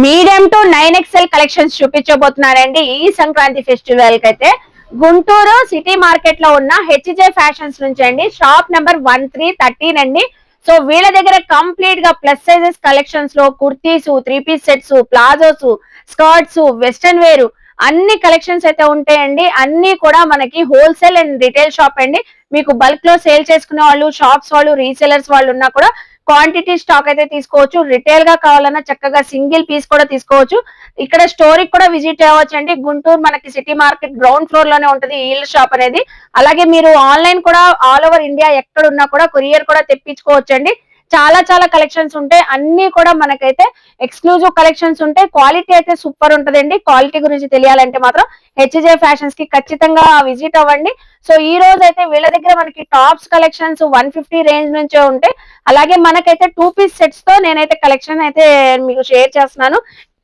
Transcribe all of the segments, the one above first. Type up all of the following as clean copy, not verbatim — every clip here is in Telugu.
మీడియం టు 9XL కలెక్షన్స్ చూపించబోతున్నారండి ఈ సంక్రాంతి ఫెస్టివల్ కి అయితే. గుంటూరు సిటీ మార్కెట్ లో ఉన్న హెచ్జే ఫ్యాషన్స్ నుంచి అండి. షాప్ నెంబర్ 1313 అండి. సో వీళ్ళ దగ్గర కంప్లీట్ గా ప్లస్ సైజెస్ కలెక్షన్స్ లో kurtis, 3 piece sets, palazzos, skirts, western wear అన్ని కలెక్షన్స్ అయితే ఉంటాయండి. అన్ని కూడా మనకి హోల్సేల్ అండ్ రిటైల్ షాప్ అండి. మీకు బల్క్ లో సేల్ చేసుకునే వాళ్ళు, షాప్స్ వాళ్ళు, రీసేలర్స్ వాళ్ళు ఉన్నా కూడా క్వాంటిటీ స్టాక్ అయితే తీసుకోవచ్చు. రిటైల్ గా కావాలన్నా చక్కగా సింగిల్ పీస్ కూడా తీసుకోవచ్చు. ఇక్కడ స్టోరీకి కూడా విజిట్ అవ్వచ్చు అండి. గుంటూరు మనకి సిటీ మార్కెట్ గ్రౌండ్ ఫ్లోర్ లోనే ఉంటది ఈ షాప్ అనేది. అలాగే మీరు ఆన్లైన్ కూడా ఆల్ ఓవర్ ఇండియా ఎక్కడ ఉన్నా కూడా కొరియర్ కూడా తెప్పించుకోవచ్చు అండి. చాలా చాలా కలెక్షన్స్ ఉంటాయి. అన్ని కూడా మనకైతే ఎక్స్క్లూజివ్ కలెక్షన్స్ ఉంటాయి. క్వాలిటీ అయితే సూపర్ ఉంటదండి. క్వాలిటీ గురించి తెలియాలంటే మాత్రం హెచ్జే ఫ్యాషన్స్ కి ఖచ్చితంగా విజిట్ అవ్వండి. సో ఈ రోజు అయితే వీళ్ళ దగ్గర మనకి టాప్స్ కలెక్షన్స్ 150 రేంజ్ నుంచే ఉంటాయి. అలాగే మనకైతే 2 పీస్ సెట్స్ తో నేనైతే కలెక్షన్ అయితే మీకు షేర్ చేస్తున్నాను.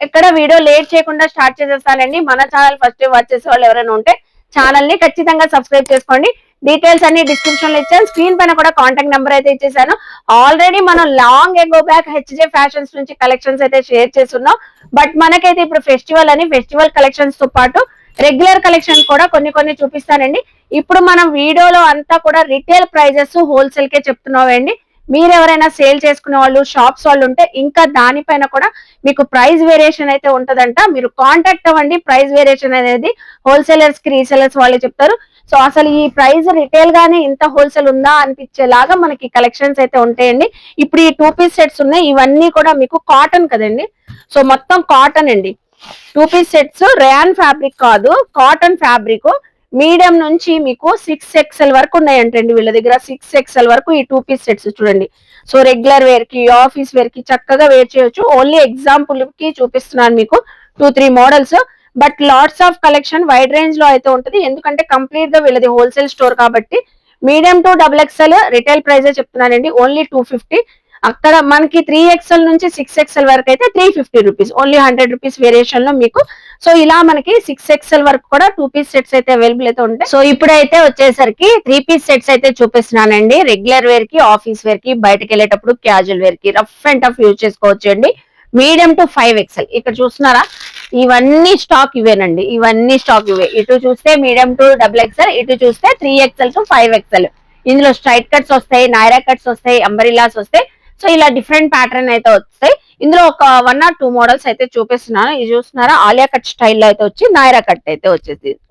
ఇక్కడ వీడియో లేట్ చేయకుండా స్టార్ట్ చేసేస్తానండి. మన ఛానల్ ఫస్ట్ వాచ్ చేసే వాళ్ళు ఎవరైనా ఉంటే ఛానల్ ని ఖచ్చితంగా సబ్స్క్రైబ్ చేసుకోండి. డీటెయిల్స్ అన్ని డిస్క్రిప్షన్ లో ఇచ్చాను. స్క్రీన్ పైన కూడా కాంటాక్ట్ నెంబర్ అయితే ఇచ్చేసాను. ఆల్రెడీ మనం long ago back HJ fashions నుంచి కలెక్షన్స్ అయితే షేర్ చేస్తున్నాం. బట్ మనకైతే ఇప్పుడు ఫెస్టివల్ అని ఫెస్టివల్ కలెక్షన్స్ తో పాటు రెగ్యులర్ కలెక్షన్ కూడా కొన్ని చూపిస్తానండి. ఇప్పుడు మనం వీడియోలో అంతా కూడా రిటైల్ ప్రైజెస్ హోల్సేల్ కే చెప్తున్నామండి. మీరు ఎవరైనా సేల్ చేసుకునే వాళ్ళు, షాప్స్ వాళ్ళు ఉంటే ఇంకా దానిపైన కూడా మీకు ప్రైస్ వేరియేషన్ అయితే ఉంటదంట. మీరు కాంటాక్ట్ అవ్వండి. ప్రైస్ వేరియేషన్ అనేది హోల్సేలర్స్ కి, రీసేలర్స్ వాళ్ళు చెప్తారు. సో అసలు ఈ ప్రైస్ రిటైల్ గానే ఇంత హోల్సేల్ ఉందా అనిపించేలాగా మనకి కలెక్షన్స్ అయితే ఉంటాయండి. ఇప్పుడు ఈ 2 పీస్ సెట్స్ ఉన్నాయి. ఇవన్నీ కూడా మీకు కాటన్ కదండి. సో మొత్తం కాటన్ అండి. 2 పీస్ సెట్స్ రేయాన్ ఫ్యాబ్రిక్ కాదు, కాటన్ ఫ్యాబ్రిక్. మీడియం నుంచి మీకు 6XL వరకు ఉన్నాయంటండి వీళ్ళ దగ్గర. 6XL వరకు ఈ 2 పీస్ సెట్స్ చూడండి. సో రెగ్యులర్ వేర్ కి, ఆఫీస్ వేర్ కి చక్కగా వేర్ చేయొచ్చు. ఓన్లీ ఎగ్జాంపుల్ కి చూపిస్తున్నాను మీకు 2-3 models. But lots of collection wide range లో అయితే ఉంటుంది. ఎందుకంటే కంప్లీట్ గా వీళ్ళది హోల్సేల్ స్టోర్ కాబట్టి. మీడియం టు XXL రిటైల్ ప్రైజే చెప్తున్నానండి. ఓన్లీ 250. అక్కడ మనకి 3XL నుంచి 6XL వరకు అయితే 350 రూపీస్. ఓన్లీ 100 రూపీస్ వేరియేషన్ లో మీకు. సో ఇలా మనకి 6XL వరకు కూడా 2 పీస్ సెట్స్ అయితే అవైలబుల్ అయితే ఉంటాయి. సో ఇప్పుడైతే వచ్చేసరికి 3 పీస్ సెట్స్ అయితే చూపిస్తున్నానండి. రెగ్యులర్ వేర్ కి, ఆఫీస్ వేర్ కి, బయటకు వెళ్ళేటప్పుడు క్యాజువల్ వేర్ కి రఫ్ అండ్ టఫ్ యూజ్ చేసుకోవచ్చు అండి. మీడియం టు 5XL ఇక్కడ చూస్తున్నారా, ఇవన్నీ స్టాక్ ఇవేనండి. ఇవన్నీ స్టాక్ ఇవే. ఇటు చూస్తే మీడియం టు XXL, ఇటు చూస్తే 3XL టు 5XL. ఇందులో స్ట్రైట్ కట్స్ వస్తాయి, నైరా కట్స్ వస్తాయి, అంబరిలాస్ వస్తాయి. సో ఇలా డిఫరెంట్ ప్యాటర్న్ అయితే వస్తాయి. ఇందులో ఒక 1 or 2 మోడల్స్ అయితే చూపిస్తున్నాను. ఇది చూస్తున్నారా, ఆలియా కట్ స్టైల్లో అయితే వచ్చి నైరా కట్ అయితే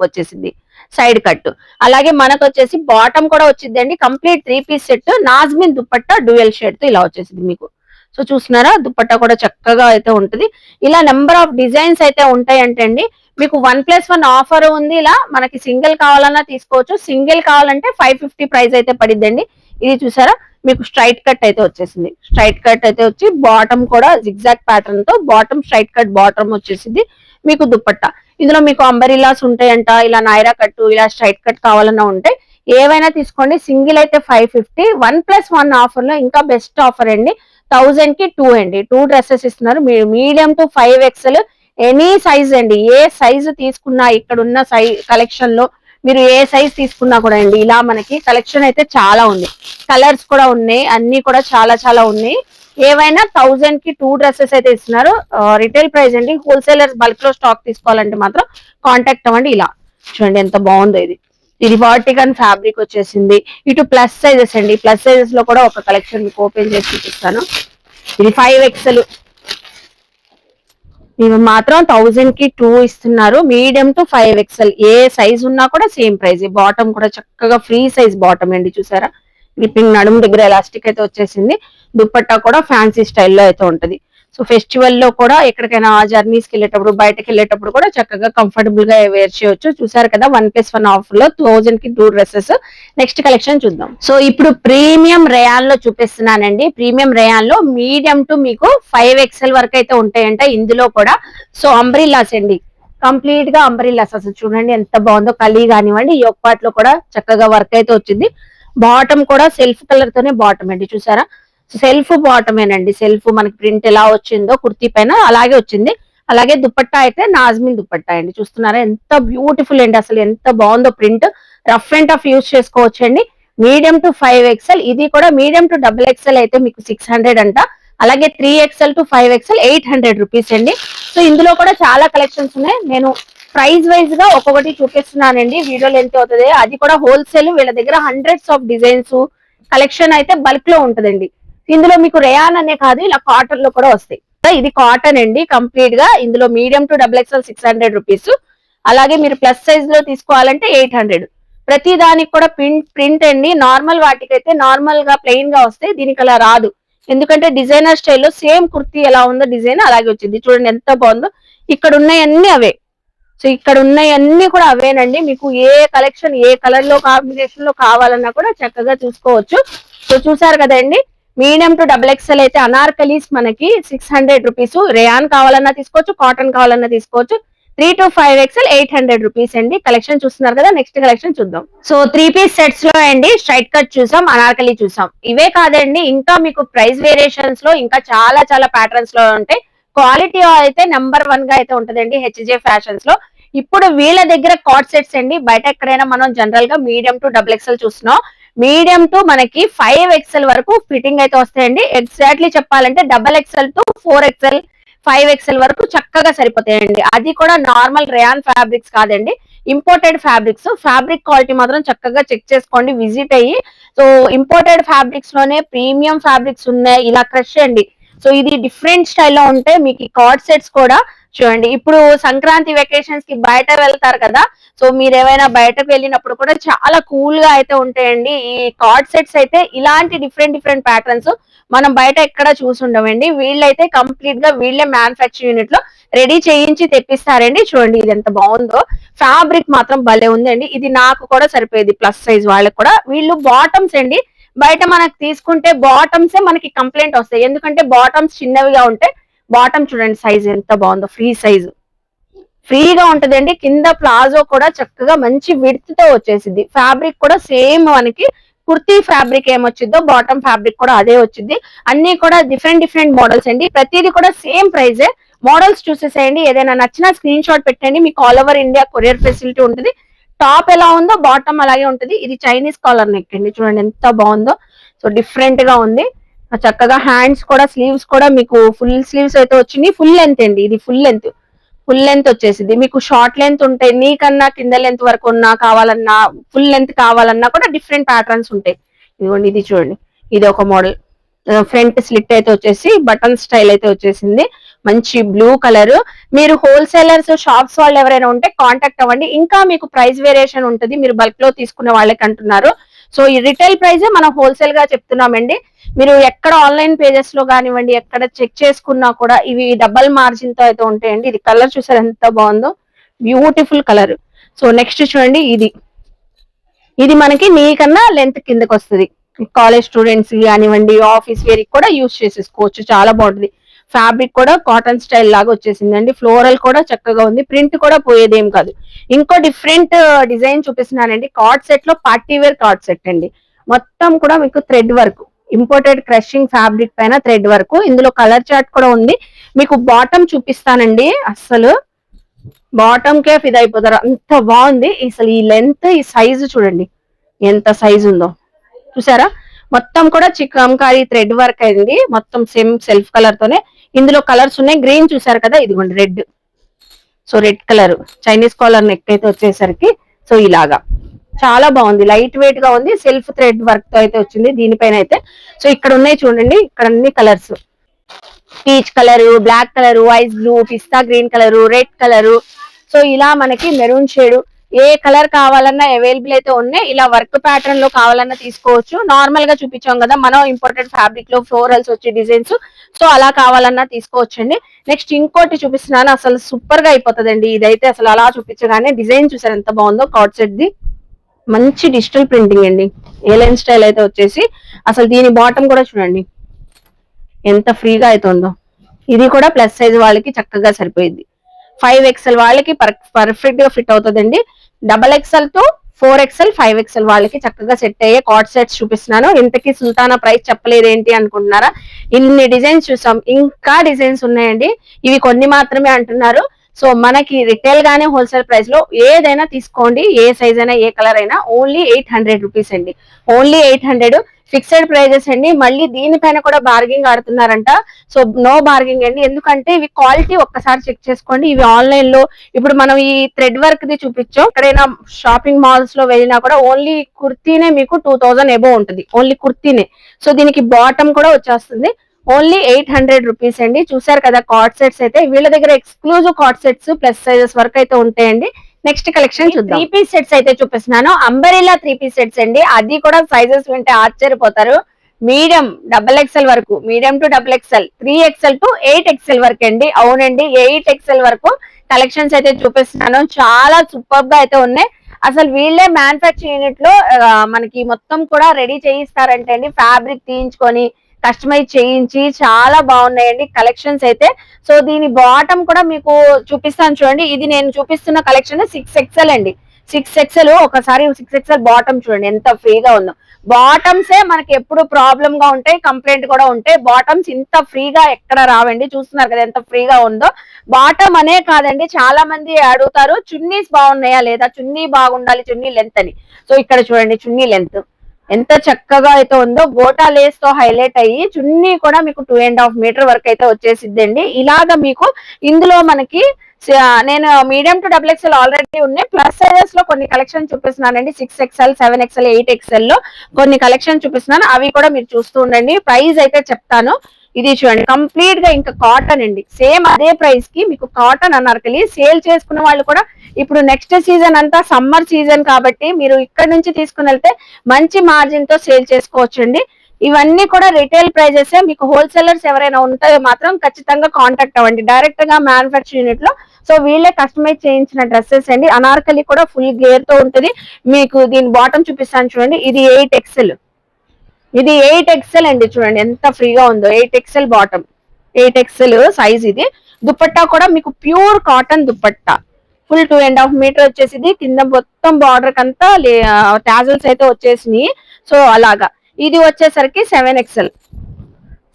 వచ్చేసింది సైడ్ కట్. అలాగే మనకు వచ్చేసి బాటమ్ కూడా వచ్చిందండి. Complete 3 piece set Nazmin dupatta dual shade తో ఇలా వచ్చేసింది మీకు. సో చూస్తున్నారా, దుపట్టా కూడా చక్కగా అయితే ఉంటుంది. ఇలా నెంబర్ ఆఫ్ డిజైన్స్ అయితే ఉంటాయంటండి. మీకు 1+1 ఆఫర్ ఉంది. ఇలా మనకి సింగిల్ కావాలన్నా తీసుకోవచ్చు. సింగిల్ కావాలంటే 550 ప్రైస్ అయితే పడిద్దండి. ఇది చూసారా, మీకు స్ట్రైట్ కట్ అయితే వచ్చేసింది. స్ట్రైట్ కట్ అయితే వచ్చి బాటమ్ కూడా జిగ్జాగ్ ప్యాటర్న్ తో బాటమ్ స్ట్రైట్ కట్ బాటమ్ వచ్చేసింది మీకు దుపట్టా. ఇందులో మీకు అంబరిలాస్ ఉంటాయంట. ఇలా నైరా కట్, ఇలా స్ట్రైట్ కట్ కావాలన్నా ఉంటాయి. ఏవైనా తీసుకోండి. సింగిల్ అయితే 550. 1+1 ఆఫర్ లో ఇంకా బెస్ట్ ఆఫర్ అండి. 1000 కి 2 అండి. 2 డ్రెస్సెస్ ఇస్తున్నారు. Medium to 5XL any size అండి. ఏ సైజు తీసుకున్నా ఇక్కడ ఉన్న కలెక్షన్ లో మీరు ఏ సైజ్ తీసుకున్నా కూడా అండి, ఇలా మనకి కలెక్షన్ అయితే చాలా ఉంది. కలర్స్ కూడా ఉన్నాయి. అన్ని కూడా చాలా ఉన్నాయి. ఏవైనా 1000 కి 2 డ్రెస్సెస్ అయితే ఇస్తున్నారు. రిటైల్ ప్రైస్ అండి. హోల్సేలర్స్ బల్క్ లో స్టాక్ తీసుకోవాలంటే మాత్రం కాంటాక్ట్ అవ్వండి. ఇలా చూడండి ఎంత బాగుందో ఇది. ఇది వాటికన్ ఫ్యాబ్రిక్ వచ్చేసింది. ఇటు ప్లస్ సైజెస్ అండి. ప్లస్ సైజెస్ లో కూడా ఒక కలెక్షన్ మీకు ఓపెన్ చేసి చూపిస్తాను. ఇది 5XL. ఇవి మాత్రం 1000 కి 2 ఇస్తున్నారు. Medium to 5XL A size ఉన్నా కూడా సేమ్ ప్రైస్. బాటమ్ కూడా చక్కగా ఫ్రీ సైజ్ బాటమ్ అండి. చూసారా, గ్రిప్పింగ్ నడుము దగ్గర ఎలాస్టిక్ అయితే వచ్చేసింది. దుపట్టా కూడా ఫ్యాన్సీ స్టైల్లో అయితే ఉంటది. సో ఫెస్టివల్ లో కూడా ఎక్కడికైనా జర్నీస్ కి వెళ్ళేటప్పుడు, బయటకు వెళ్ళేటప్పుడు కూడా చక్కగా కంఫర్టబుల్ గా వేర్ చేయొచ్చు. చూసారు కదా, 1+1 ఆఫర్ లో 1000 కి 2 డ్రెస్సెస్. నెక్స్ట్ కలెక్షన్ చూద్దాం. సో ఇప్పుడు ప్రీమియం రేయాన్ లో చూపిస్తున్నానండి. ప్రీమియం రేయాన్ లో మీడియం టు మీకు 5XL వరకు అయితే ఉంటాయంట ఇందులో కూడా. సో అంబ్రిల్లాస్ అండి. కంప్లీట్ గా అంబ్రిల్లాస్. అసలు చూడండి ఎంత బాగుందో. కలీ కానివ్వండి, యోక్ పార్ట్ లో కూడా చక్కగా వర్క్ అయితే వచ్చింది. బాటమ్ కూడా సెల్ఫ్ కలర్ తోనే బాటమ్ అండి. చూసారా, సెల్ఫ్ బాటమేనండి. సెల్ఫ్ మనకి ప్రింట్ ఎలా వచ్చిందో కుర్తీ పైన అలాగే వచ్చింది. అలాగే దుపట్టా అయితే నాజ్మిన్ దుపట్టా అండి. చూస్తున్నారా ఎంత బ్యూటిఫుల్ అండి. అసలు ఎంత బాగుందో print. Rough and tough use చేసుకోవచ్చు అండి. Medium to 5XL. ఇది కూడా మీడియం టు XXL అయితే మీకు 600 అంట. అలాగే 3XL టు 5XL 800 రూపీస్ అండి. సో ఇందులో కూడా చాలా కలెక్షన్స్ ఉన్నాయి. నేను ప్రైస్ వైజ్ గా ఒక్కొక్కటి చూపిస్తున్నానండి, వీడియో లెంత్ అవుతుంది. అది కూడా హోల్సేల్, వీళ్ళ దగ్గర హండ్రెడ్స్ ఆఫ్ డిజైన్స్ కలెక్షన్ అయితే బల్క్ లో ఉంటదండి. ఇందులో మీకు రేయాన్ అనే కాదు, ఇలా కాటన్ లో కూడా వస్తాయి. ఇది కాటన్ అండి కంప్లీట్ గా. ఇందులో మీడియం టు XXL 600 రూపీస్, అలాగే మీరు ప్లస్ సైజ్ లో తీసుకోవాలంటే 800. ప్రతి దానికి కూడా ప్రింట్ అండి. నార్మల్ వాటికైతే నార్మల్ గా ప్లెయిన్ గా వస్తాయి, దీనికి అలా రాదు. ఎందుకంటే డిజైనర్ స్టైల్లో సేమ్ కుర్తీ ఎలా ఉందో డిజైన్ అలాగే వచ్చింది. చూడండి ఎంత బాగుందో. ఇక్కడ ఉన్నాయన్నీ అవే. సో ఇక్కడ ఉన్నాయన్నీ కూడా అవేనండి. మీకు ఏ కలెక్షన్ ఏ కలర్ లో కాంబినేషన్ లో కావాలన్నా కూడా చక్కగా చూసుకోవచ్చు. సో చూసారు కదండి, మీడియం టు XXL అయితే అనార్కలీస్ మనకి 600 రూపీస్. రేయాన్ కావాలన్నా తీసుకోవచ్చు, కాటన్ కావాలన్నా తీసుకోవచ్చు. 3 to 5XL 800 రూపీస్ అండి. కలెక్షన్ చూస్తున్నారు కదా, నెక్స్ట్ కలెక్షన్ చూద్దాం. సో 3 పీస్ సెట్స్ లో అండి స్ట్రైట్ కట్ చూసాం, అనార్కలి చూసాం. ఇవే కాదండి, ఇంకా మీకు ప్రైస్ వేరియేషన్స్ లో ఇంకా చాలా చాలా ప్యాటర్న్స్ లో ఉంటాయి. క్వాలిటీ అయితే నెంబర్ 1 గా అయితే ఉంటదండి హెచ్జే ఫ్యాషన్స్ లో. ఇప్పుడు వీళ్ళ దగ్గర కార్డ్ సెట్స్ అండి. బయట ఎక్కడైనా మనం జనరల్ గా మీడియం టు XXL చూస్తున్నాం. మీడియం టు మనకి 5XL వరకు ఫిట్టింగ్ అయితే వస్తాయండి. ఎగ్జాక్ట్లీ చెప్పాలంటే XXL టు 4XL 5XL వరకు చక్కగా సరిపోతాయండి. అది కూడా నార్మల్ రేయాన్ ఫ్యాబ్రిక్స్ కాదండి, ఇంపోర్టెడ్ ఫ్యాబ్రిక్స్. ఫ్యాబ్రిక్ క్వాలిటీ మాత్రం చక్కగా చెక్ చేసుకోండి, విజిట్ అయ్యి. సో ఇంపోర్టెడ్ ఫ్యాబ్రిక్స్ లోనే ప్రీమియం ఫ్యాబ్రిక్స్ ఉన్నాయి. ఇలా క్రష్ అండి. సో ఇది డిఫరెంట్ స్టైల్లో ఉంటాయి. మీకు ఈ కార్డ్ సెట్స్ కూడా చూడండి. ఇప్పుడు సంక్రాంతి వెకేషన్స్ కి బయట వెళ్తారు కదా, సో మీరు ఏమైనా బయటకు వెళ్ళినప్పుడు కూడా చాలా కూల్ గా అయితే ఉంటాయండి. ఈ కార్డ్ సెట్స్ అయితే ఇలాంటి డిఫరెంట్ డిఫరెంట్ ప్యాటర్న్స్ మనం బయట ఎక్కడ చూసుండమండి. వీళ్ళైతే కంప్లీట్ గా వీళ్ళే మ్యానుఫ్యాక్చర్ యూనిట్ లో రెడీ చేయించి తెప్పిస్తారండి. చూడండి ఇది ఎంత బాగుందో. ఫ్యాబ్రిక్ మాత్రం భలే ఉందండి. ఇది నాకు కూడా సరిపోయేది, ప్లస్ సైజ్ వాళ్ళకి కూడా. వీళ్ళు బాటమ్స్ అండి. బయట మనకు తీసుకుంటే బాటమ్సే మనకి కంప్లైంట్ వస్తాయి, ఎందుకంటే బాటమ్స్ చిన్నవిగా ఉంటాయి. బాటమ్ చూడండి సైజ్ ఎంత బాగుందో, ఫ్రీ సైజు, ఫ్రీగా ఉంటదండి. కింద ప్లాజో కూడా చక్కగా మంచి విడ్త్ తో వచ్చేసింది. ఫ్యాబ్రిక్ కూడా సేమ్ మనకి కుర్తీ ఫ్యాబ్రిక్ ఏమొచ్చిందో బాటమ్ ఫ్యాబ్రిక్ కూడా అదే వచ్చింది. అన్ని కూడా డిఫరెంట్ డిఫరెంట్ మోడల్స్ అండి. ప్రతిదీ కూడా సేమ్ ప్రైజే. మోడల్స్ చూసేసేయండి, ఏదైనా నచ్చిన స్క్రీన్ షాట్ పెట్టండి. మీకు all over India courier facility ఉంటుంది. టాప్ ఎలా ఉందో బాటమ్ అలాగే ఉంటుంది. ఇది చైనీస్ కాలర్ నెక్ అండి, చూడండి ఎంత బాగుందో. సో డిఫరెంట్ గా ఉంది. చక్కగా హ్యాండ్స్ కూడా, స్లీవ్స్ కూడా మీకు ఫుల్ స్లీవ్స్ అయితే వచ్చింది. ఫుల్ లెంత్ అండి, ఇది ఫుల్ లెంత్ వచ్చేసింది. మీకు షార్ట్ లెంత్ ఉంటాయి, నీకన్నా కింద లెంత్ వరకు ఉన్నా కావాలన్నా, ఫుల్ లెంత్ కావాలన్నా కూడా డిఫరెంట్ ప్యాటర్న్స్ ఉంటాయి. ఇదిగోండి ఇది చూడండి, ఇది ఒక మోడల్. ఫ్రంట్ స్లిట్ అయితే వచ్చేసి బటన్ స్టైల్ అయితే వచ్చేసింది. మంచి బ్లూ కలర్. మీరు హోల్సేలర్స్ షాప్స్ వాళ్ళు ఎవరైనా ఉంటే కాంటాక్ట్ అవ్వండి. ఇంకా మీకు ప్రైస్ వేరియేషన్ ఉంటుంది, మీరు బల్క్ లో తీసుకునే వాళ్ళకి అంటున్నారు. సో ఈ రిటైల్ ప్రైజే మనం హోల్సేల్ గా చెప్తున్నామండి. మీరు ఎక్కడ ఆన్లైన్ పేజెస్ లో కానివ్వండి, ఎక్కడ చెక్ చేసుకున్నా కూడా ఇవి డబల్ మార్జిన్ తో అయితే ఉంటాయండి. ఇది కలర్ చూసారు ఎంత బాగుందో, బ్యూటిఫుల్ కలర్. సో నెక్స్ట్ చూడండి, ఇది మనకి నీకన్నా లెంత్ కిందకి వస్తుంది. కాలేజ్ స్టూడెంట్స్ కానివ్వండి, ఆఫీస్ వేర్ కూడా యూజ్ చేసేసుకోవచ్చు, చాలా బాగుంటుంది. ఫ్యాబ్రిక్ కూడా కాటన్ స్టైల్ లాగా వచ్చేసింది అండి. ఫ్లోరల్ కూడా చక్కగా ఉంది, ప్రింట్ కూడా పోయేదేం కాదు. ఇంకో డిఫరెంట్ డిజైన్ చూపిస్తున్నానండి. కార్డ్ సెట్ లో పార్టీ వేర్ కార్డ్ సెట్ అండి. మొత్తం కూడా మీకు thread work, imported crushing fabric పైన థ్రెడ్ వర్క్. ఇందులో కలర్ చార్ట్ కూడా ఉంది. మీకు బాటమ్ చూపిస్తానండి. అస్సలు బాటమ్ కే ఫిదా అయిపోతారు, అంత బాగుంది. అసలు ఈ లెంత్, ఈ సైజు చూడండి ఎంత సైజు ఉందో, చూసారా. మొత్తం కూడా చికంకారీ థ్రెడ్ వర్క్ అయింది. మొత్తం సేమ్ సెల్ఫ్ కలర్ తోనే. ఇందులో కలర్స్ ఉన్నాయి. గ్రీన్ చూసారు కదా, ఇదిగోండి red. So red colour Chinese collar neck అయితే వచ్చేసరికి సో ఇలాగా చాలా బాగుంది. లైట్ వెయిట్ గా ఉంది. సెల్ఫ్ థ్రెడ్ వర్క్ తో అయితే వచ్చింది దీనిపైన అయితే. సో ఇక్కడ ఉన్నాయి చూడండి, ఇక్కడ అన్ని colours, peach colour, black colour, ice blue, pista green colour, red colour. So ఇలా మనకి మెరూన్ షేడ్, ఏ కలర్ కావాలన్నా అవైలబుల్ అయితే ఉన్నాయి. ఇలా వర్క్ ప్యాటర్న్ లో కావాలన్నా తీసుకోవచ్చు. నార్మల్ గా చూపించాం కదా మనం ఇంపోర్టెడ్ ఫ్యాబ్రిక్ లో ఫ్లోరల్స్ వచ్చే డిజైన్స్, సో అలా కావాలన్నా తీసుకోవచ్చండి. నెక్స్ట్ ఇంకోటి చూపిస్తున్నాను, అసలు సూపర్ గా అయిపోతుందండి. ఇదైతే అసలు అలా చూపించగానే డిజైన్ చూసారు ఎంత బాగుందో. కార్డ్ సెట్ ది మంచి డిజిటల్ ప్రింటింగ్ అండి, ఏలైన్ స్టైల్ అయితే వచ్చేసి. అసలు దీని బాటమ్ కూడా చూడండి ఎంత ఫ్రీగా అవుతుందో. ఇది కూడా ప్లస్ సైజ్ వాళ్ళకి చక్కగా సరిపోయింది. 5XL వాళ్ళకి పర్ఫెక్ట్ గా ఫిట్ అవుతుందండి. XXL టు 4XL 5XL వాళ్ళకి చక్కగా సెట్ అయ్యే కార్డ్ సెట్స్ చూపిస్తున్నాను. ఇంతకీ సుల్తానా ప్రైస్ చెప్పలేదు ఏంటి అనుకుంటున్నారా? ఇన్ని డిజైన్స్ చూసాం, ఇంకా డిజైన్స్ ఉన్నాయండి. ఇవి కొన్ని మాత్రమే అంటున్నారు. సో మనకి రిటైల్ గానే హోల్సేల్ ప్రైస్ లో ఏదైనా తీసుకోండి, ఏ సైజ్ అయినా ఏ కలర్ అయినా. ఓన్లీ 800 రూపీస్ అండి, ఓన్లీ 800. ఫిక్స్డ్ ప్రైజెస్ అండి. మళ్ళీ దీనిపైన కూడా బార్గింగ్ ఆడుతున్నారంట. సో నో బార్గింగ్ అండి, ఎందుకంటే ఇవి క్వాలిటీ ఒక్కసారి చెక్ చేసుకోండి. ఇవి ఆన్లైన్ లో ఇప్పుడు మనం ఈ థ్రెడ్ వర్క్ ది చూపించాం. ఎక్కడైనా షాపింగ్ మాల్స్ లో వెళ్ళినా కూడా ఓన్లీ కుర్తీనే మీకు 2000 ఎబో ఉంటుంది, ఓన్లీ కుర్తీనే. సో దీనికి బాటమ్ కూడా వచ్చేస్తుంది. ఓన్లీ 800 రూపీస్ అండి. చూసారు కదా కార్డ్ సెట్స్ అయితే, వీళ్ళ దగ్గర exclusive card sets plus sizes వరకు అయితే ఉంటాయండి. నెక్స్ట్ కలెక్షన్ చూద్దాం. 3 పీస్ సెట్స్ అయితే చూపిస్తున్నాను. అంబరిల్లా 3 పీస్ సెట్స్ అండి. అది కూడా సైజెస్ వింటే ఆశ్చర్యపోతారు. మీడియం XXL వరకు, medium to XXL, 3XL to 8XL వరకు అండి. అవునండి, 8XL వరకు కలెక్షన్స్ అయితే చూపిస్తున్నాను. చాలా సూపర్ గా అయితే ఉన్నాయి. అసలు వీళ్ళే మ్యానుఫ్యాక్చర్ యూనిట్ లో మనకి మొత్తం కూడా రెడీ చేయిస్తారంటే అండి, ఫ్యాబ్రిక్ తీయించుకొని కస్టమైజ్ చేయించి చాలా బాగున్నాయండి కలెక్షన్స్ అయితే. సో దీని బాటమ్ కూడా మీకు చూపిస్తాను చూడండి. ఇది నేను చూపిస్తున్న కలెక్షన్ 6XL అండి. 6XL, ఒకసారి 6XL బాటమ్ చూడండి ఎంత ఫ్రీగా ఉందో. బాటమ్సే మనకి ఎప్పుడు ప్రాబ్లమ్ గా ఉంటాయి, కంప్లైంట్ కూడా ఉంటాయి. బాటమ్స్ ఇంత ఫ్రీగా ఎక్కడ రావండి. చూస్తున్నారు కదా ఎంత ఫ్రీగా ఉందో. బాటమ్ అనే కాదండి, చాలా మంది అడుగుతారు చున్నీస్ బాగున్నాయా లేదా, చున్నీ బాగుండాలి, చున్నీ లెంత్ అని. సో ఇక్కడ చూడండి చున్నీ లెంత్ ఎంత చక్కగా అయితే ఉందో. గోటా లేస్ తో హైలైట్ అయ్యి చున్నీ కూడా మీకు 2.5 మీటర్ వరకు అయితే వచ్చేసిద్దండి. ఇలాగా మీకు ఇందులో మనకి నేను మీడియం టు XXL ఆల్రెడీ ఉన్నాయి. ప్లస్ సైజెస్ లో కొన్ని కలెక్షన్ చూపిస్తున్నానండి. 6XL, 7XL, 8XL లో కొన్ని కలెక్షన్ చూపిస్తున్నాను. అవి కూడా మీరు చూస్తూ ఉండండి. ప్రైస్ అయితే చెప్తాను. ఇది చూడండి కంప్లీట్ గా ఇంకా కాటన్ అండి. సేమ్ అదే ప్రైస్ కి మీకు కాటన్ అనార్కలి సేల్ చేసుకున్న వాళ్ళు కూడా ఇప్పుడు నెక్స్ట్ సీజన్ అంతా సమ్మర్ సీజన్ కాబట్టి మీరు ఇక్కడ నుంచి తీసుకుని వెళ్తే మంచి మార్జిన్ తో సేల్ చేసుకోవచ్చండి. ఇవన్నీ కూడా రిటైల్ ప్రైజెస్. మీకు హోల్సేలర్స్ ఎవరైనా ఉంటే మాత్రం ఖచ్చితంగా కాంటాక్ట్ అవ్వండి డైరెక్ట్ గా మ్యానుఫ్యాక్చర్ యూనిట్ లో. సో వీళ్ళే కస్టమైజ్ చేయించిన డ్రెస్సెస్ అండి. అనార్కలి కూడా ఫుల్ గేర్ తో ఉంటుంది. మీకు దీని బాటమ్ చూపిస్తాను చూడండి. ఇది 8XL, ఇది 8XL అండి. చూడండి ఎంత ఫ్రీగా ఉందో. 8XL bottom, 8XL size. ఇది దుపట్టా కూడా మీకు pure cotton dupatta, full 2.5 metre వచ్చేసింది. కింద మొత్తం బార్డర్ కంతా టాజల్స్ అయితే వచ్చేసినాయి. సో అలాగా. ఇది వచ్చేసరికి 7XL,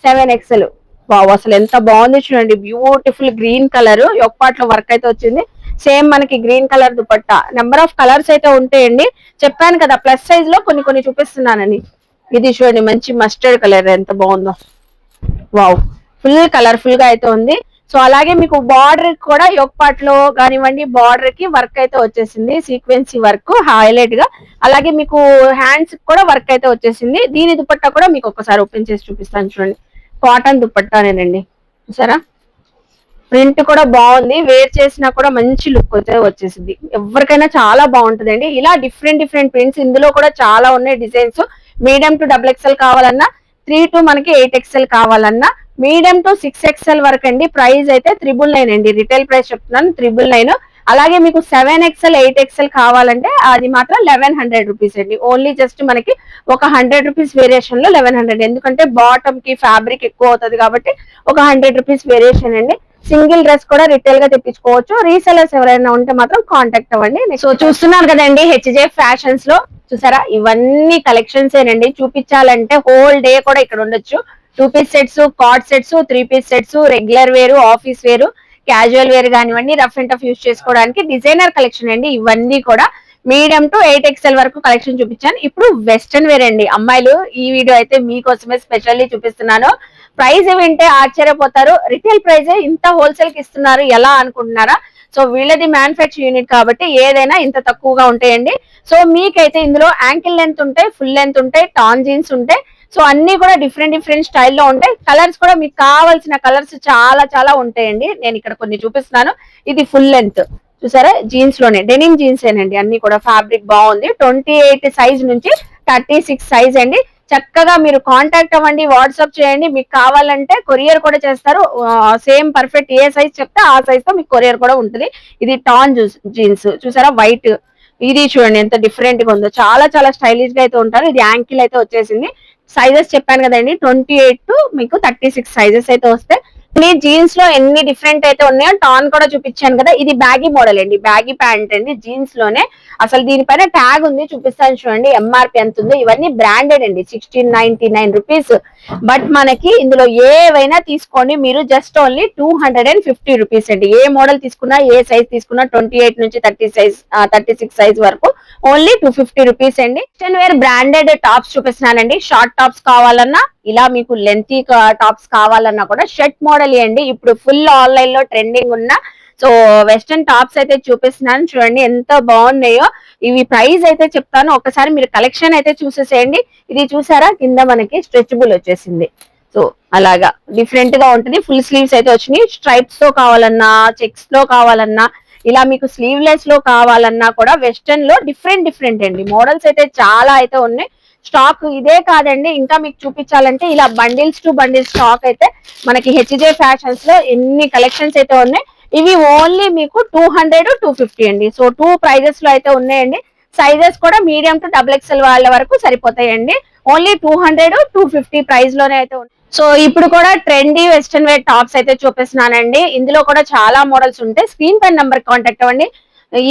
7XL. వావ్, అసలు ఎంత బాగుంది చూడండి. బ్యూటిఫుల్ గ్రీన్ కలర్ యొక్పాట్లో వర్క్ అయితే వచ్చింది. సేమ్ మనకి green colour dupatta. Number of colours అయితే ఉంటాయండి. చెప్పాను కదా ప్లస్ సైజ్ లో కొన్ని కొన్ని చూపిస్తున్నానని. ఇది చూడండి మంచి మస్టర్డ్ కలర్ ఎంత బాగుందో. వావ్, ఫుల్ కలర్ఫుల్ గా అయితే ఉంది. సో అలాగే మీకు బార్డర్ కూడా యోగపాట్ లో కానివ్వండి, బార్డర్ కి వర్క్ అయితే వచ్చేసింది, సీక్వెన్సీ వర్క్ హైలైట్ గా. అలాగే మీకు హ్యాండ్స్ కూడా వర్క్ అయితే వచ్చేసింది. దీని దుపట్టా కూడా మీకు ఒకసారి ఓపెన్ చేసి చూపిస్తాను చూడండి. కాటన్ దుపట్టానేనండి. చూసారా, ప్రింట్ కూడా బాగుంది. వేర్ చేసినా కూడా మంచి లుక్ అయితే వచ్చేసింది. ఎవరికైనా చాలా బాగుంటుందండి. ఇలా డిఫరెంట్ డిఫరెంట్ ప్రింట్స్ ఇందులో కూడా చాలా ఉన్నాయి డిజైన్స్. మీడియం టు XXL కావాలన్నా, 3 to మనకి 8XL కావాలన్నా, మీడియం టు 6XL వరకు అండి. ప్రైస్ అయితే 999 అండి. రిటైల్ ప్రైస్ చెప్తున్నాను 999. అలాగే మీకు 7XL, 8XL కావాలంటే అది మాత్రం 1100 రూపీస్ అండి. ఓన్లీ జస్ట్ మనకి ఒక 100 రూపీస్ వేరియేషన్ లో 1100. ఎందుకంటే బాటమ్ కి ఫ్యాబ్రిక్ ఎక్కువ అవుతుంది కాబట్టి ఒక 100 రూపీస్ వేరియేషన్ అండి. సింగిల్ డ్రెస్ కూడా రిటైల్ గా తెప్పించుకోవచ్చు. రీసెలర్స్ ఎవరైనా ఉంటే మాత్రం కాంటాక్ట్ అవ్వండి. సో చూస్తున్నారు కదండి హెచ్జే ఫ్యాషన్స్ లో. చూసారా, ఇవన్నీ కలెక్షన్స్ ఏనండి. చూపించాలంటే హోల్ డే కూడా ఇక్కడ ఉండొచ్చు. 2 piece sets, cord sets, 3 piece sets, regular wear, office wear, casual wear కానివ్వండి, రఫ్ అండ్ టఫ్ యూజ్ చేసుకోవడానికి డిజైనర్ కలెక్షన్ అండి. ఇవన్నీ కూడా మీడియం టు 8XL వరకు కలెక్షన్ చూపించాను. ఇప్పుడు వెస్టర్న్ వేర్ అండి. అమ్మాయిలు, ఈ వీడియో అయితే మీకోసమే స్పెషల్లీ చూపిస్తున్నాను. ప్రైస్ వింటే ఆశ్చర్యపోతారు. రిటైల్ ప్రైస్ ఇంత హోల్సేల్ కి ఇస్తున్నారు ఎలా అనుకుంటున్నారా? సో వీళ్ళది మ్యానుఫ్యాక్చర్ యూనిట్ కాబట్టి ఏదైనా ఇంత తక్కువగా ఉంటాయండి. సో మీకైతే ఇందులో యాంకిల్ లెంత్ ఉంటాయి, ఫుల్ లెంత్ ఉంటాయి, టాన్ జీన్స్ ఉంటాయి. సో అన్ని కూడా డిఫరెంట్ డిఫరెంట్ స్టైల్లో ఉంటాయి. కలర్స్ కూడా మీకు కావాల్సిన కలర్స్ చాలా చాలా ఉంటాయండి. నేను ఇక్కడ కొన్ని చూపిస్తున్నాను. ఇది ఫుల్ లెంత్ చూసారా, జీన్స్ లోనే డెనిమ్ జీన్స్ ఏనండి. అన్ని కూడా ఫ్యాబ్రిక్ బాగుంది. 28 సైజ్ నుంచి 36 సైజ్ అండి. చక్కగా మీరు కాంటాక్ట్ అవ్వండి, వాట్సాప్ చేయండి. మీకు కావాలంటే కొరియర్ కూడా చేస్తారు. సేమ్ పర్ఫెక్ట్ ఏ సైజ్ చెప్తే ఆ సైజ్ తో మీకు కొరియర్ కూడా ఉంటుంది. ఇది టాన్ జీన్స్ చూసారా, వైట్. ఇది చూడండి ఎంత డిఫరెంట్ గా ఉందో. చాలా చాలా స్టైలిష్ గా అయితే ఉంటారు. ఇది యాంకిల్ అయితే వచ్చేసింది. సైజెస్ చెప్పాను కదండి, 28 టు మీకు 36 సైజెస్ అయితే వస్తాయి. జీన్స్ లో ఎన్ని డిఫరెంట్ అయితే ఉన్నాయో టాన్ కూడా చూపించాను కదా, ఇది బ్యాగీ మోడల్ అండి, బ్యాగీ ప్యాంట్ అండి జీన్స్ లోనే. అసలు దీనిపైన ట్యాగ్ ఉంది, చూపిస్తాను చూడండి ఎంఆర్పి ఎంత ఉందో. ఇవన్నీ బ్రాండెడ్ అండి, 1699 రూపీస్. బట్ మనకి ఇందులో ఏవైనా తీసుకోండి మీరు, జస్ట్ ఓన్లీ 250 రూపీస్ అండి. ఏ మోడల్ తీసుకున్నా, ఏ సైజ్ తీసుకున్నా, 28 నుంచి 36 సైజ్ వరకు ఓన్లీ 250 రూపీస్ అండి. వెస్టర్న్ వేర్ బ్రాండెడ్ టాప్స్ చూపిస్తున్నానండి. షార్ట్ టాప్స్ కావాలన్నా, ఇలా మీకు లెంతీ టాప్స్ కావాలన్నా కూడా షర్ట్ మోడల్ అండి. ఇప్పుడు ఫుల్ ఆన్లైన్ లో ట్రెండింగ్ ఉన్న సో వెస్టర్న్ టాప్స్ అయితే చూపిస్తున్నాను చూడండి, ఎంత బాగున్నాయో. ఇవి ప్రైస్ అయితే చెప్తాను, ఒకసారి మీరు కలెక్షన్ అయితే చూసేసేయండి. ఇది చూసారా, కింద మనకి స్ట్రెచబుల్ వచ్చేసింది. సో అలాగా డిఫరెంట్ గా ఉంటుంది. ఫుల్ స్లీవ్స్ అయితే వచ్చినాయి. స్ట్రైప్స్ తో కావాలన్నా, చెక్స్ లో కావాలన్నా, ఇలా మీకు స్లీవ్లెస్ లో కావాలన్నా కూడా వెస్టర్న్ లో డిఫరెంట్ అండి. మోడల్స్ అయితే చాలా అయితే ఉన్నాయి. స్టాక్ ఇదే కాదండి, ఇంకా మీకు చూపించాలంటే ఇలా బండిల్స్ టు బండిల్స్ స్టాక్ అయితే మనకి హెచ్జే ఫ్యాషన్స్ లో ఎన్ని కలెక్షన్స్ అయితే ఉన్నాయి. ఇవి ఓన్లీ మీకు 200, 250 అండి. సో 2 ప్రైజెస్ లో అయితే ఉన్నాయండి. సైజెస్ కూడా మీడియం టు XXL వాళ్ళ వరకు సరిపోతాయండి. ఓన్లీ 200, 250 ప్రైస్ లోనే అయితే ఉంది. సో ఇప్పుడు కూడా ట్రెండీ వెస్టర్న్ వేర్ టాప్స్ అయితే చూపిస్తున్నానండి. ఇందులో కూడా చాలా మోడల్స్ ఉంటాయి. స్క్రీన్ పైన నంబర్ కాంటాక్ట్ అవ్వండి.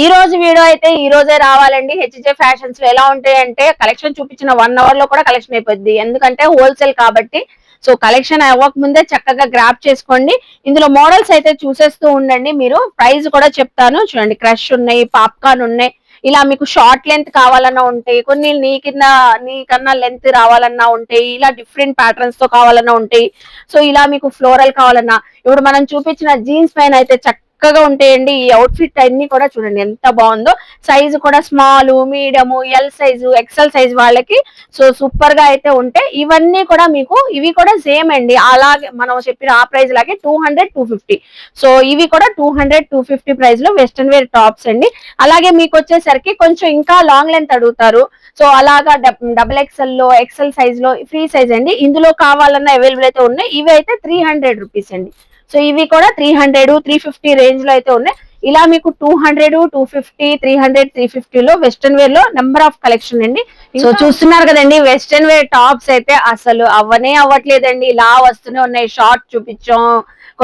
ఈ రోజు వీడియో అయితే ఈ రోజే రావాలండి. హెచ్జే ఫ్యాషన్స్ లో ఎలా ఉంటాయి అంటే, కలెక్షన్ చూపించిన 1 అవర్ లో కూడా కలెక్షన్ అయిపోద్ది, ఎందుకంటే హోల్సేల్ కాబట్టి. సో కలెక్షన్ అవ్వక ముందే చక్కగా గ్రాప్ చేసుకోండి. ఇందులో మోడల్స్ అయితే చూసేస్తూ ఉండండి మీరు. ప్రైస్ కూడా చెప్తాను చూడండి. క్రష్ ఉన్నాయి, పాప్కార్న్ ఉన్నాయి, ఇలా మీకు షార్ట్ లెంత్ కావాలన్నా ఉంటాయి, కొన్ని నీకన్నా లెంత్ రావాలన్నా ఉంటాయి, ఇలా డిఫరెంట్ ప్యాటర్న్స్ తో కావాలన్నా ఉంటాయి. సో ఇలా మీకు ఫ్లోరల్ కావాలన్నా, ఇప్పుడు మనం చూపించిన జీన్స్ పైన అయితే చక్కగా ఉంటాయండి. ఈ అవుట్ఫిట్ అన్ని కూడా చూడండి ఎంత బాగుందో. సైజు కూడా small, medium, L size, XL size వాళ్ళకి సో సూపర్ గా అయితే ఉంటాయి. ఇవన్నీ కూడా మీకు, ఇవి కూడా సేమ్ అండి, అలాగే మనం చెప్పిన ఆ ప్రైస్ లాగే 200, 250. సో ఇవి కూడా 200, 250 ప్రైస్ లో వెస్టర్న్ వేర్ టాప్స్ అండి. అలాగే మీకు వచ్చేసరికి కొంచెం ఇంకా లాంగ్ లెంత్ అడుగుతారు. సో అలాగా XXL లో, XL సైజ్ లో, ఫ్రీ సైజ్ అండి. ఇందులో కావాలన్నా అవైలబుల్ అయితే ఉన్నాయి. ఇవి అయితే 300 రూపీస్ అండి. సో ఇవి కూడా 300, 350 రేంజ్ లో అయితే ఉన్నాయి. ఇలా మీకు 200, 250, 300, 350 లో వెస్టర్న్ వేర్ లో నెంబర్ ఆఫ్ కలెక్షన్ అండి. సో చూస్తున్నారు కదండి, వెస్టర్న్ వేర్ టాప్స్ అయితే అసలు అవ్వట్లేదండి. ఇలా వస్తూనే ఉన్నాయి. షార్ట్ చూపించాం,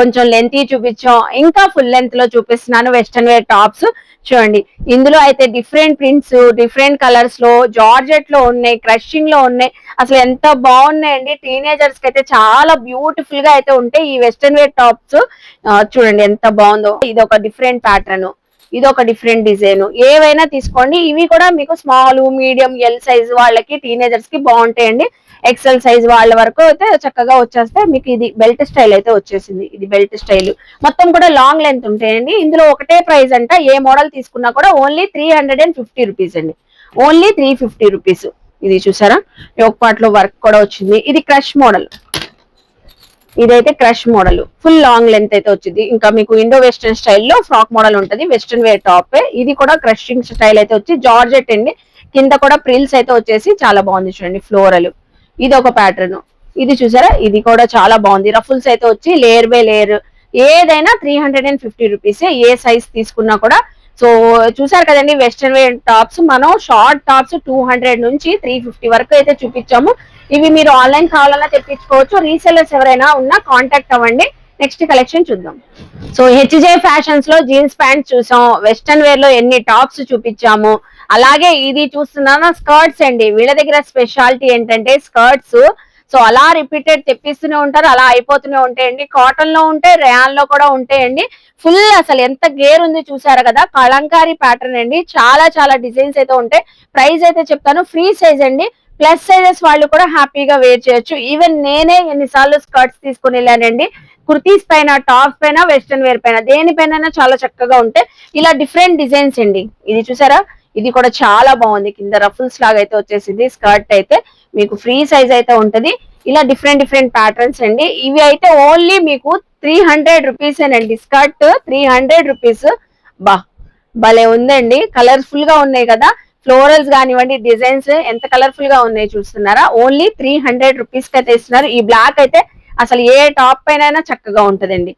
కొంచెం లెంత్ చూపించాం, ఇంకా ఫుల్ లెంత్ లో చూపిస్తున్నాను వెస్టర్న్ వేర్ టాప్స్. చూడండి, ఇందులో అయితే డిఫరెంట్ ప్రింట్స్, డిఫరెంట్ కలర్స్ లో, జార్జెట్ లో ఉన్నాయి, క్రషింగ్ లో ఉన్నాయి. అసలు ఎంత బాగున్నాయండి. టీనేజర్స్ కి అయితే చాలా బ్యూటిఫుల్ గా అయితే ఉంటాయి ఈ వెస్టర్న్ వేర్ టాప్స్. చూడండి ఎంత బాగుందో. ఇది ఒక డిఫరెంట్ ప్యాటర్న్, ఇది ఒక డిఫరెంట్ డిజైన్. ఏవైనా తీసుకోండి. ఇవి కూడా మీకు స్మాల్, మీడియం, ఎల్ సైజ్ వాళ్ళకి, టీనేజర్స్ కి బాగుంటాయండి. XL సైజ్ వాళ్ళ వరకు అయితే చక్కగా వచ్చేస్తే మీకు ఇది బెల్ట్ స్టైల్ అయితే వచ్చేసింది. ఇది బెల్ట్ స్టైల్ మొత్తం కూడా లాంగ్ లెంత్ ఉంటాయండి. ఇందులో ఒకటే ప్రైస్ అంట, ఏ మోడల్ తీసుకున్నా కూడా ఓన్లీ 350 రూపీస్ అండి. Only 350 rupees. ఇది చూసారా, ఒక పార్ట్ లో వర్క్ కూడా వచ్చింది. ఇది క్రష్ మోడల్, ఇదైతే crush model full long length అయితే వచ్చింది. ఇంకా మీకు ఇండో వెస్టర్న్ స్టైల్లో ఫ్రాక్ మోడల్ ఉంటది, వెస్టర్న్ వేర్ టాప్. ఇది కూడా క్రషింగ్ స్టైల్ అయితే వచ్చి జార్జెట్ అండి. కింద కూడా ప్రిల్స్ అయితే వచ్చేసి చాలా బాగుంది చూడండి, ఫ్లోరల్. ఇది ఒక ప్యాటర్న్, ఇది చూసారా, ఇది కూడా చాలా బాగుంది. రఫుల్స్ అయితే వచ్చి లేయర్ బై లేయర్. ఏదైనా 350 రూపీస్, ఏ సైజ్ తీసుకున్నా కూడా. సో చూసారు కదండి వెస్టర్న్ వేర్ టాప్స్. మనం షార్ట్ టాప్స్ 200 నుంచి 350 వరకు అయితే చూపించాము. ఇవి మీరు ఆన్లైన్ కావాలన్నా తెప్పించుకోవచ్చు. రీసెలర్స్ ఎవరైనా ఉన్నా కాంటాక్ట్ అవ్వండి. నెక్స్ట్ కలెక్షన్ చూద్దాం. సో హెచ్జే ఫ్యాషన్స్ లో జీన్స్ ప్యాంట్ చూసాం, వెస్టర్న్ వేర్ లో ఎన్ని టాప్స్ చూపించాము. అలాగే ఇది చూస్తున్నాను స్కర్ట్స్ అండి. వీళ్ళ దగ్గర స్పెషాలిటీ ఏంటంటే స్కర్ట్స్ సో అలా రిపీటెడ్ తెప్పిస్తూనే ఉంటారు, అలా అయిపోతూనే ఉంటాయండి. కాటన్ లో ఉంటాయి, రేయాన్ లో కూడా ఉంటాయండి. ఫుల్ అసలు ఎంత గేర్ ఉంది చూసారు కదా, కలంకారీ ప్యాటర్న్ అండి. చాలా చాలా డిజైన్స్ అయితే ఉంటాయి. ప్రైస్ అయితే చెప్తాను, ఫ్రీ సైజ్ అండి. ప్లస్ సైజెస్ వాళ్ళు కూడా హ్యాపీగా వేర్ చేయొచ్చు. ఈవెన్ నేనే ఎన్నిసార్లు స్కర్ట్స్ తీసుకుని వెళ్ళానండి. కుర్తీస్ పైన, టాప్స్ పైన, వెస్టర్న్ వేర్ పైన, దేనిపైన చాలా చక్కగా ఉంటాయి. ఇలా డిఫరెంట్ డిజైన్స్ అండి. ఇది చూసారా, ఇది కూడా చాలా బాగుంది. కింద రఫుల్స్ లాగా అయితే వచ్చేసింది. స్కర్ట్ అయితే మీకు ఫ్రీ సైజ్ అయితే ఉంటది. ఇలా డిఫరెంట్ ప్యాటర్న్స్ అండి. ఇవి అయితే ఓన్లీ మీకు 300 రూపీస్ అండి. Skirt 300 rupees. బా భలే ఉందండి, కలర్ఫుల్ గా ఉన్నాయి కదా. ఫ్లోరల్స్ కానివ్వండి, డిజైన్స్ ఎంత కలర్ఫుల్ గా ఉన్నాయి చూస్తున్నారా. ఓన్లీ 300 రూపీస్ కి అయితే ఇస్తున్నారు. ఈ బ్లాక్ అయితే అసలు ఏ టాప్ పైన చక్కగా ఉంటదండి.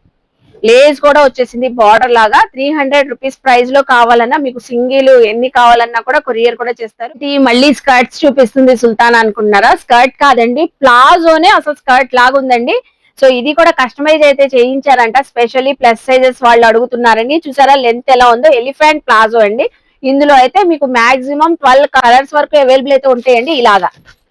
లేస్ కూడా వచ్చేసింది బార్డర్ లాగా. 300 రూపీస్ ప్రైస్ లో కావాలన్నా మీకు సింగిల్ ఎన్ని కావాలన్నా కూడా కొరియర్ కూడా చేస్తారు. ఇది మళ్ళీ స్కర్ట్స్ చూపిస్తుంది సుల్తాన్ అనుకుంటున్నారా, స్కర్ట్ కాదండి, ప్లాజోనే అసలు స్కర్ట్ లాగా ఉందండి. సో ఇది కూడా కస్టమైజ్ అయితే చేయించారంట, స్పెషల్లీ ప్లస్ సైజెస్ వాళ్ళు అడుగుతున్నారని. చూసారా లెంత్ ఎలా ఉందో, ఎలిఫెంట్ ప్లాజో అండి. ఇందులో అయితే మీకు మాక్సిమం 12 కలర్స్ వరకు అవైలబుల్ అయితే ఉంటాయండి. ఇలాగా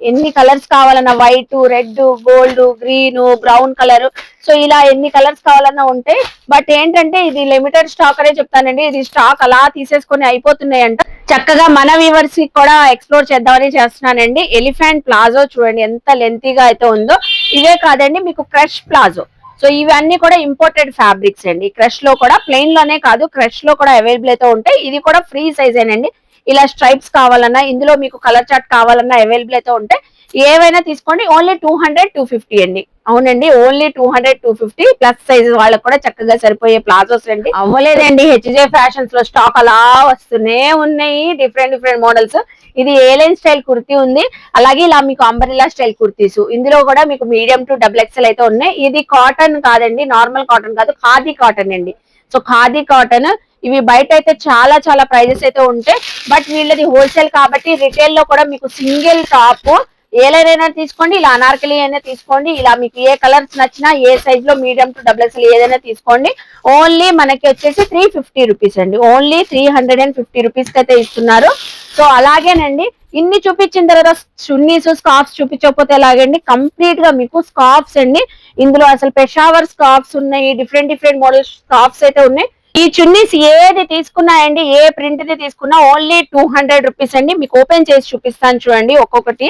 ఎన్ని కలర్స్ కావాలన్నా, white, red, gold, green, brown colour, so ఇలా ఎన్ని కలర్స్ కావాలన్నా ఉంటాయి. బట్ ఏంటంటే ఇది లిమిటెడ్ స్టాక్ అనే చెప్తానండి. ఇది స్టాక్ అలా తీసేసుకొని అయిపోతున్నాయంట. చక్కగా మన వ్యూవర్స్ కి కూడా ఎక్స్ప్లోర్ చేద్దామని చేస్తున్నానండి. ఎలిఫెంట్ ప్లాజో చూడండి ఎంత లెంతీగా అయితే ఉందో. ఇవే కాదండి, మీకు క్రష్ ప్లాజో. సో ఇవన్నీ కూడా ఇంపోర్టెడ్ ఫ్యాబ్రిక్స్ అండి. క్రష్ లో కూడా, ప్లెయిన్ లోనే కాదు, క్రష్ లో కూడా అవైలబుల్ అయితే ఉంటాయి. ఇది కూడా ఫ్రీ సైజ్ ఏనండి. ఇలా స్ట్రైప్స్ కావాలన్నా, ఇందులో మీకు కలర్ చార్ట్ కావాలన్నా అవైలబుల్ అయితే ఉంటాయి. ఏవైనా తీసుకోండి. ఓన్లీ 200, 250 అండి. అవునండి, ఓన్లీ 200, 250. ప్లస్ సైజ్ వాళ్ళకి కూడా చక్కగా సరిపోయే ప్లాజోస్ అండి. అవ్వలేదండి, హెచ్జే ఫ్యాషన్స్ లో స్టాక్ అలా వస్తూనే ఉన్నాయి, డిఫరెంట్ మోడల్స్. ఇది ఏ లైన్ స్టైల్ కుర్తీ ఉంది, అలాగే ఇలా మీకు అంబరిల్లా స్టైల్ కుర్తీస్. ఇందులో కూడా మీకు మీడియం టు XXL అయితే ఉన్నాయి. ఇది కాటన్ కాదండి, నార్మల్ కాటన్ కాదు, ఖాదీ కాటన్ అండి. So khadi cotton. ఇవి బయట అయితే చాలా ప్రైజెస్ అయితే ఉంటాయి. బట్ వీళ్ళది హోల్సేల్ కాబట్టి రిటైల్ లో కూడా మీకు సింగిల్ టాప్ ఏ లైన్ అయినా తీసుకోండి, ఇలా అనార్కలి అయినా తీసుకోండి, ఇలా మీకు ఏ కలర్స్ నచ్చినా, ఏ సైజ్ లో మీడియం టు XXL ఏదైనా తీసుకోండి. ఓన్లీ మనకి వచ్చేసి 350 రూపీస్ అండి. ఓన్లీ 350 రూపీస్ కి అయితే ఇస్తున్నారు. సో అలాగేనండి, ఇన్ని చూపించిన తర్వాత చున్నీస్, స్కార్ఫ్స్ చూపించకపోతే ఎలాగండి. కంప్లీట్ గా మీకు స్కార్ఫ్స్ అండి. ఇందులో అసలు పెషావర్ స్కార్ఫ్స్ ఉన్నాయి, డిఫరెంట్ మోడల్ స్కార్ఫ్స్ అయితే ఉన్నాయి. ఈ చున్నీస్ ఏది తీసుకున్నా అండి, ఏ ప్రింట్ ది తీసుకున్నా ఓన్లీ 200 రూపీస్ అండి. మీకు ఓపెన్ చేసి చూపిస్తాను చూడండి ఒక్కొక్కటి.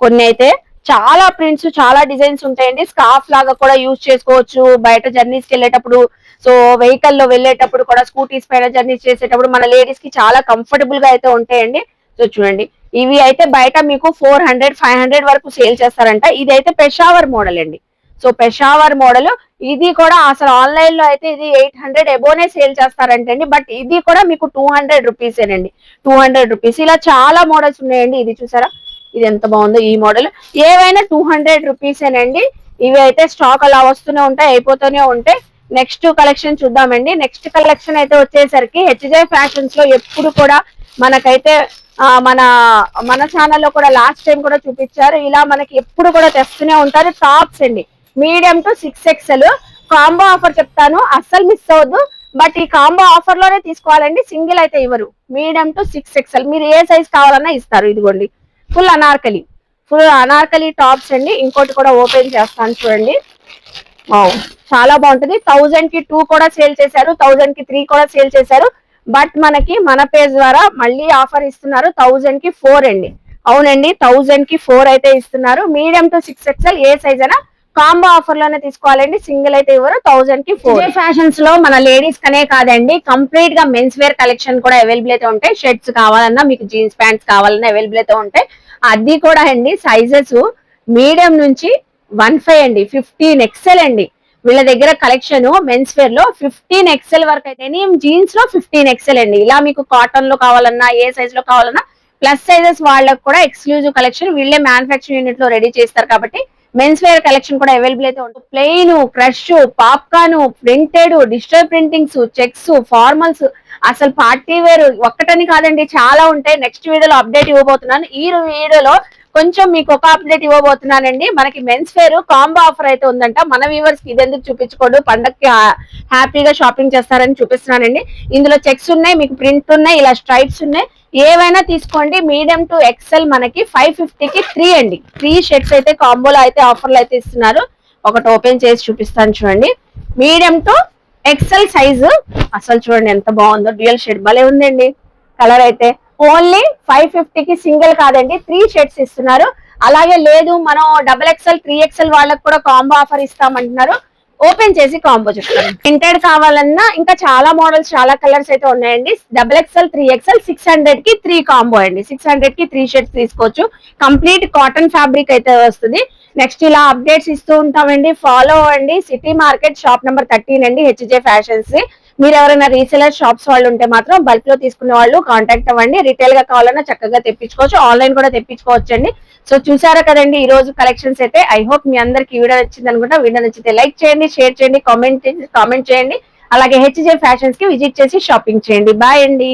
కొన్ని అయితే చాలా ప్రింట్స్, చాలా డిజైన్స్ ఉంటాయండి. స్కార్ఫ్ లాగా కూడా యూజ్ చేసుకోవచ్చు బయట జర్నీస్ కి వెళ్ళేటప్పుడు. సో వెహికల్ లో వెళ్ళేటప్పుడు కూడా, స్కూటీస్ పైన జర్నీస్ చేసేటప్పుడు మన లేడీస్ కి చాలా కంఫర్టబుల్ గా అయితే ఉంటాయండి. సో చూడండి, ఇవి అయితే బయట మీకు 400, 500 వరకు సేల్ చేస్తారంట. ఇది అయితే పెషావర్ మోడల్ అండి. So Peshawar model. ఇది కూడా అసలు ఆన్లైన్ లో అయితే ఇది 800 ఎబోనే సేల్ చేస్తారంటండి. బట్ ఇది కూడా మీకు 200 రూపీసేనండి. 200 రూపీస్. ఇలా చాలా మోడల్స్ ఉన్నాయండి. ఇది చూసారా, ఇది ఎంత బాగుందో ఈ మోడల్. ఏవైనా 200 రూపీసేనండి. ఇవి అయితే స్టాక్ అలా వస్తూనే ఉంటాయి, అయిపోతూనే ఉంటాయి. నెక్స్ట్ కలెక్షన్ చూద్దామండి. నెక్స్ట్ కలెక్షన్ అయితే వచ్చేసరికి హెచ్జే ఫ్యాషన్స్ లో ఎప్పుడు కూడా మనకైతే మన మన ఛానల్లో కూడా లాస్ట్ టైం కూడా చూపించారు. ఇలా మనకి ఎప్పుడు కూడా తెస్తూనే ఉంటారు టాప్స్ అండి. Medium to 6XL combo offer చెప్తాను, అస్సలు మిస్ అవ్వద్దు. బట్ ఈ కాంబో ఆఫర్ లోనే తీసుకోవాలండి, సింగిల్ అయితే ఇవ్వరు. మీడియం టు 6XL మీరు ఏ సైజ్ కావాలన్నా ఇస్తారు. ఇదిగోండి ఫుల్ అనార్కలి టాప్స్ అండి. ఇంకోటి కూడా ఓపెన్ చేస్తాను చూడండి. చాలా బాగుంటుంది. 1000 కి 2 కూడా సేల్ చేశారు, 1000 కి 3 కూడా సేల్ చేశారు. బట్ మనకి మన పేజ్ ద్వారా మళ్ళీ ఆఫర్ ఇస్తున్నారు 1000 కి 4 అండి. అవునండి, 1000 కి 4 అయితే ఇస్తున్నారు. Medium to 6XL A size అయినా కాంబో ఆఫర్ లోనే తీసుకోవాలండి, సింగిల్ అయితే ఇవ్వరు. 1000 కి 4. ఫ్యాషన్స్ లో మన లేడీస్ కనే కాదండి, కంప్లీట్ గా మెన్స్ వేర్ కలెక్షన్ కూడా అవైలబుల్ అయితే ఉంటాయి. షర్ట్స్ కావాలన్నా, మీకు జీన్స్ ప్యాంట్స్ కావాలన్నా అవైలబుల్ అయితే ఉంటాయి. అది కూడా అండి సైజెస్ మీడియం నుంచి 15 అండి, 15XL అండి. వీళ్ళ దగ్గర కలెక్షన్ మెన్స్ వేర్ లో 15XL వరకు అయితే, జీన్స్ లో 15XL అండి. ఇలా మీకు కాటన్ లో కావాలన్నా, ఏ సైజ్ లో కావాలన్నా, ప్లస్ సైజెస్ వాళ్ళకి కూడా ఎక్స్క్లూజివ్ కలెక్షన్ వీళ్ళే మ్యానుఫ్యాక్చరింగ్ యూనిట్ లో రెడీ చేస్తారు కాబట్టి మెన్స్ వేర్ కలెక్షన్ కూడా అవైలబుల్ అయితే ఉంటుంది. Plain, crush, popcorn, printed, digital printings, checks, formals, అసలు పార్టీ వేర్ ఒక్కటని కాదండి, చాలా ఉంటాయి. నెక్స్ట్ వీడియోలో అప్డేట్ ఇవ్వబోతున్నాను. ఈ వీడియోలో కొంచెం మీకు ఒక అప్డేట్ ఇవ్వబోతున్నానండి. మనకి మెన్స్ వేర్ కాంబో ఆఫర్ అయితే ఉందంట. మన వ్యూవర్స్ కి ఇదెందుకు చూపించుకోండి, పండగకి హ్యాపీగా షాపింగ్ చేస్తారని చూపిస్తున్నానండి. ఇందులో చెక్స్ ఉన్నాయి, మీకు ప్రింట్ ఉన్నాయి, ఇలా స్ట్రైప్స్ ఉన్నాయి. ఏవైనా తీసుకోండి. మీడియం టు XL మనకి 550 కి 3 అండి. 3 షర్ట్స్ అయితే కాంబోలో అయితే ఆఫర్లు అయితే ఇస్తున్నారు. ఒకటి ఓపెన్ చేసి చూపిస్తాను చూడండి. మీడియం టు XL సైజు అసలు చూడండి ఎంత బాగుందో, డ్యూయల్ షేడ్ భలే ఉందండి కలర్ అయితే. ఓన్లీ 550 కి సింగిల్ కాదండి, 3 షర్ట్స్ ఇస్తున్నారు. అలాగే లేదు మనం XXL, 3XL వాళ్ళకి కూడా కాంబో ఆఫర్ ఇస్తామంటున్నారు. ఓపెన్ చేసి కాంబో చెప్తాను. ప్రింటెడ్ కావాలన్నా ఇంకా చాలా మోడల్స్, చాలా కలర్స్ అయితే ఉన్నాయండి. XXL, 3XL 600 కి 3 కాంబో అండి. 600 కి 3 షర్ట్స్ తీసుకోవచ్చు. కంప్లీట్ కాటన్ ఫ్యాబ్రిక్ అయితే వస్తుంది. నెక్స్ట్ ఇలా అప్డేట్స్ ఇస్తూ ఉంటామండి, ఫాలో అవ్వండి. సిటీ మార్కెట్ షాప్ నెంబర్ 13 అండి, హెచ్జే ఫ్యాషన్స్. మీరు ఎవరైనా రీసేలర్ షాప్స్ వాళ్ళు ఉంటే మాత్రం బల్క్ లో తీసుకునే వాళ్ళు కాంటాక్ట్ అవ్వండి. రిటైల్ గా కావాలన్నా చక్కగా తెప్పించుకోవచ్చు, ఆన్లైన్ కూడా తెప్పించుకోవచ్చు అండి. సో చూసారా కదండి ఈ రోజు కలెక్షన్స్ అయితే. ఐ హోప్ మీ అందరికి వీడియో నచ్చింది అనుకుంటా. వీడియో నచ్చితే లైక్ చేయండి, షేర్ చేయండి, కామెంట్ చేయండి. అలాగే హెచ్జే ఫ్యాషన్స్ కి విజిట్ చేసి షాపింగ్ చేయండి. బాయ్ అండి.